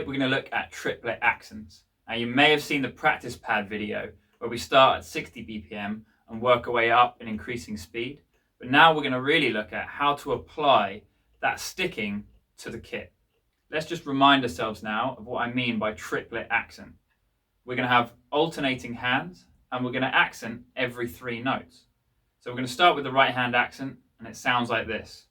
we're going to look at triplet accents. Now you may have seen the practice pad video where we start at 60 BPM and work our way up in increasing speed. But now we're going to really look at how to apply that sticking to the kit. Let's just remind ourselves now of what I mean by triplet accent. We're going to have alternating hands and we're going to accent every 3 notes. So we're going to start with the right hand accent and it sounds like this.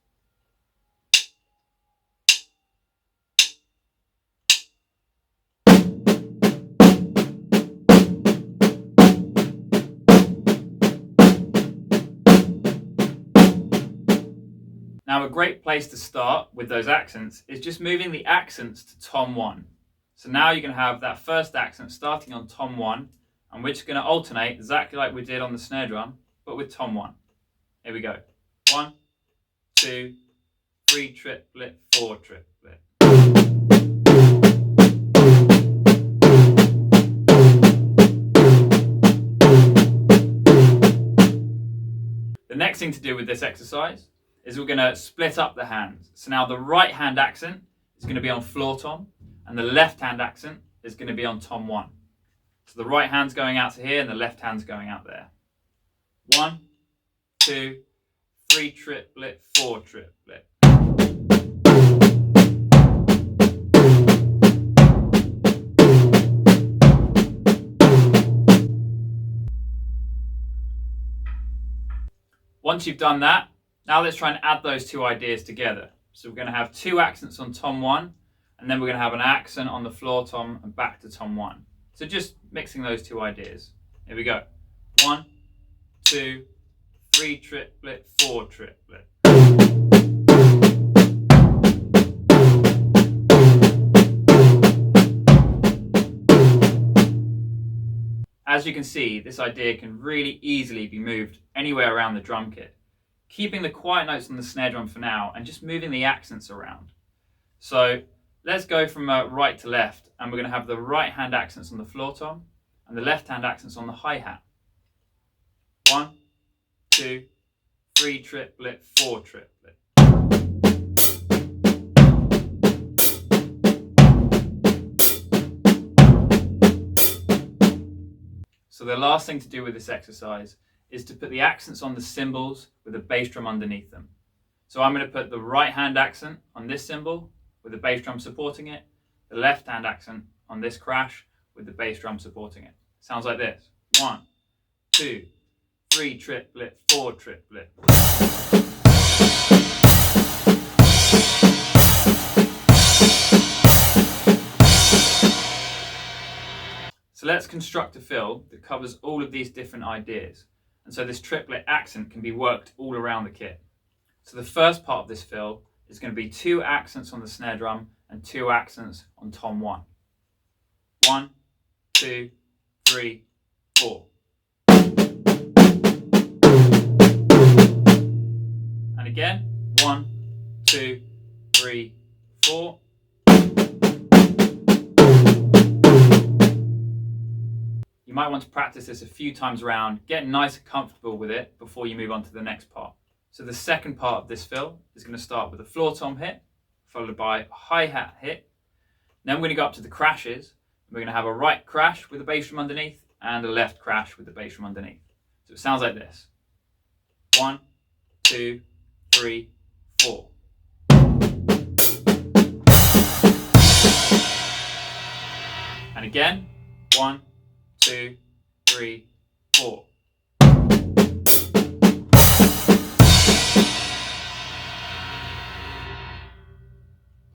Now a great place to start with those accents is just moving the accents to tom 1. So now you're going to have that first accent starting on tom 1 and we're just going to alternate exactly like we did on the snare drum but with tom 1. Here we go. 1, 2, 3 triplet, 4 triplet. The next thing to do with this exercise is we're going to split up the hands. So now the right hand accent is going to be on floor tom and the left hand accent is going to be on tom 1. So the right hand's going out to here and the left hand's going out there. 1, 2, 3 triplet, 4 triplet. Once you've done that, now let's try and add those 2 ideas together. So we're going to have 2 accents on tom 1 and then we're going to have an accent on the floor tom and back to tom 1. So just mixing those 2 ideas. Here we go. 1, 2, 3 triplet, 4 triplet. As you can see, this idea can really easily be moved anywhere around the drum kit, keeping the quiet notes on the snare drum for now and just moving the accents around. So let's go from right to left and we're going to have the right hand accents on the floor tom and the left hand accents on the hi-hat. 1, 2, 3 triplet, 4 triplet. So the last thing to do with this exercise is to put the accents on the cymbals with a bass drum underneath them. So I'm going to put the right hand accent on this cymbal with the bass drum supporting it, the left hand accent on this crash with the bass drum supporting it. Sounds like this. 1, 2, 3 triplet, 4 triplet. So let's construct a fill that covers all of these different ideas. And so this triplet accent can be worked all around the kit. So the first part of this fill is going to be 2 accents on the snare drum and 2 accents on tom 1. 1, 2, 3, 4. And again, 1, 2, 3, 4. You might want to practice this a few times around, get nice and comfortable with it before you move on to the next part. So the second part of this fill is going to start with a floor tom hit, followed by a hi-hat hit. Then we're going to go up to the crashes. We're going to have a right crash with a bass drum underneath and a left crash with the bass drum underneath. So it sounds like this. 1, 2, 3, 4. And again, 1, 2, 3, 4.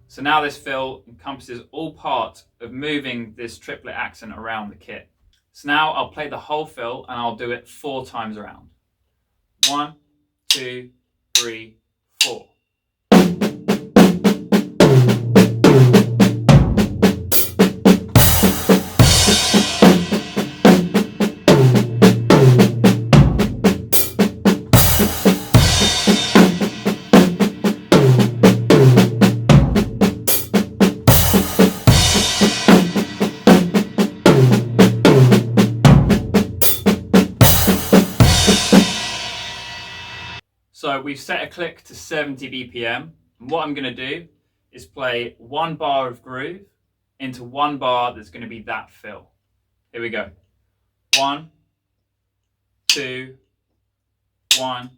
So now this fill encompasses all parts of moving this triplet accent around the kit. So now I'll play the whole fill and I'll do it 4 times around. 1, 2, 3, 4. So we've set a click to 70 BPM. And what I'm going to do is play 1 bar of groove into one bar that's going to be that fill. Here we go. 1, 2, 1,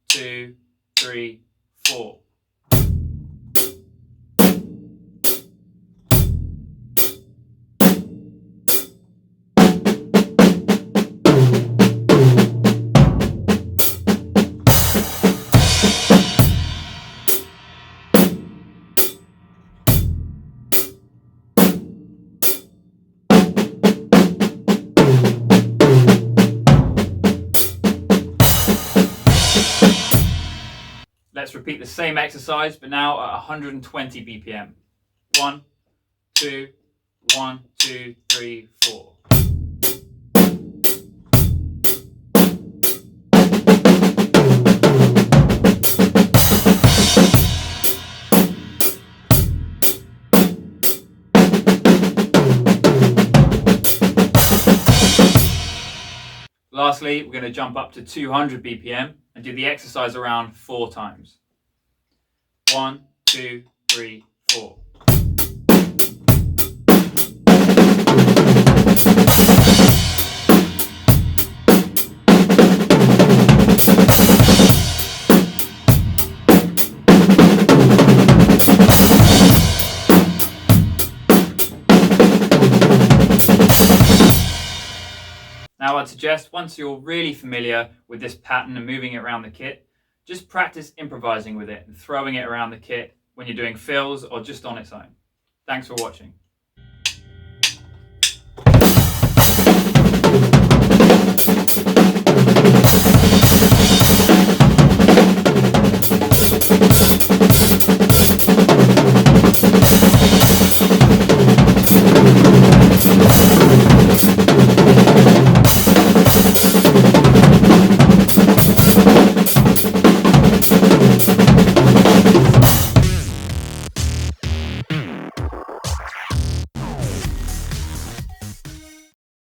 2, 3, 4. Let's repeat the same exercise, but now at 120 BPM. 1, 2, 1, 2, 3, 4. Lastly, we're going to jump up to 200 BPM and do the exercise around 4 times. 1, 2, 3, 4. Now I'd suggest once you're really familiar with this pattern and moving it around the kit, just practice improvising with it and throwing it around the kit when you're doing fills or just on its own. Thanks for watching.